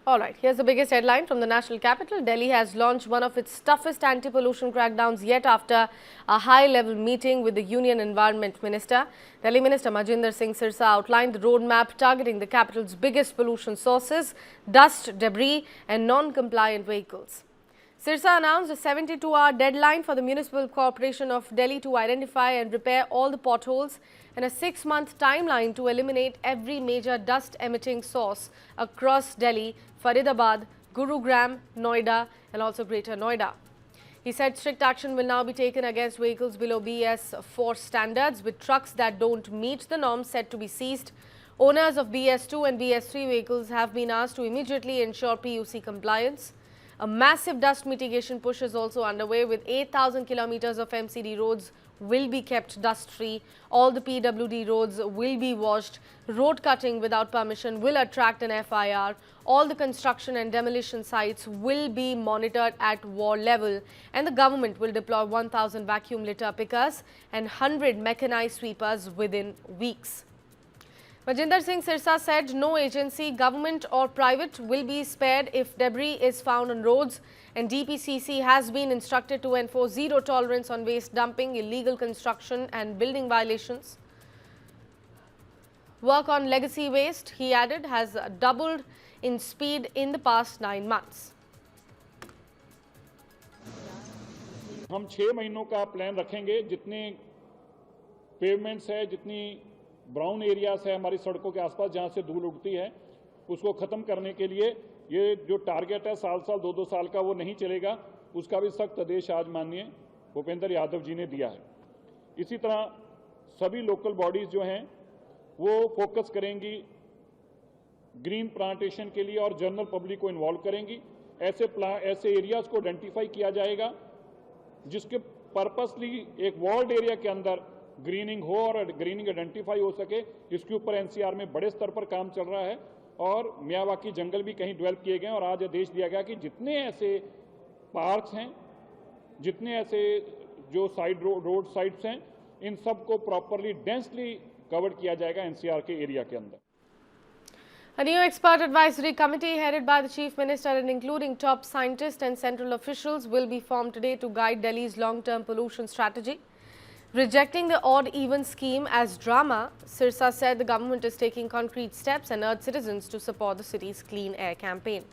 All right, here's the biggest headline from the national capital. Delhi has launched one of its toughest anti-pollution crackdowns yet after a high-level meeting with the Union Environment Minister. Delhi Minister Majinder Singh Sirsa outlined the roadmap targeting the capital's biggest pollution sources, dust, debris and non-compliant vehicles. Sirsa announced a 72-hour deadline for the Municipal Corporation of Delhi to identify and repair all the potholes and a 6-month timeline to eliminate every major dust-emitting source across Delhi, Faridabad, Gurugram, Noida and also Greater Noida. He said strict action will now be taken against vehicles below BS4 standards, with trucks that don't meet the norms set to be seized. Owners of BS2 and BS3 vehicles have been asked to immediately ensure PUC compliance. A massive dust mitigation push is also underway, with 8,000 kilometers of MCD roads will be kept dust-free. All the PWD roads will be washed. Road cutting without permission will attract an FIR. All the construction and demolition sites will be monitored at ward level, and the government will deploy 1,000 vacuum litter pickers and 100 mechanized sweepers within weeks. Majinder Singh Sirsa said no agency, government or private, will be spared if debris is found on roads, and DPCC has been instructed to enforce zero tolerance on waste dumping, illegal construction and building violations. Work on legacy waste, he added, has doubled in speed in the past 9 months. हम 6 महीनों का plan रखेंगे। जितने pavements है, जितनी brown areas है हमारी सड़कों के आसपास जहां से धूल उड़ती है, उसको खत्म करने के लिए ये जो टारगेट है साल 2-2 साल का, वो नहीं चलेगा। उसका भी सख्त आदेश आज माननीय भूपेंद्र यादव जी ने दिया है। इसी तरह सभी लोकल बॉडीज जो हैं वो फोकस करेंगी ग्रीन प्लांटेशन के लिए और जनरल पब्लिक को इन्वॉल्व करेंगी। ऐसे एरियाज को आइडेंटिफाई किया जाएगा जिसके पर्पसली एक वॉल्ड एरिया के अंदर ग्रीनिंग हो और ग्रीनिंग आइडेंटिफाई हो सके। इसके ऊपर एनसीआर में बड़े स्तर पर काम चल रहा है और मियावाकी जंगल भी कहीं डेवलप किए गए और आज आदेश दिया गया कि जितने ऐसे पार्क्स हैं, जितने ऐसे जो साइड रोड साइड्स हैं, इन सबको प्रॉपरली डेंसली कवर किया जाएगा एनसीआर के एरिया के अंदर। A new expert advisory committee headed by the Chief Minister and including top scientists and central officials will be formed today to guide Delhi's long-term pollution strategy. Rejecting the odd-even scheme as drama, Sirsa said the government is taking concrete steps and urged citizens to support the city's clean air campaign.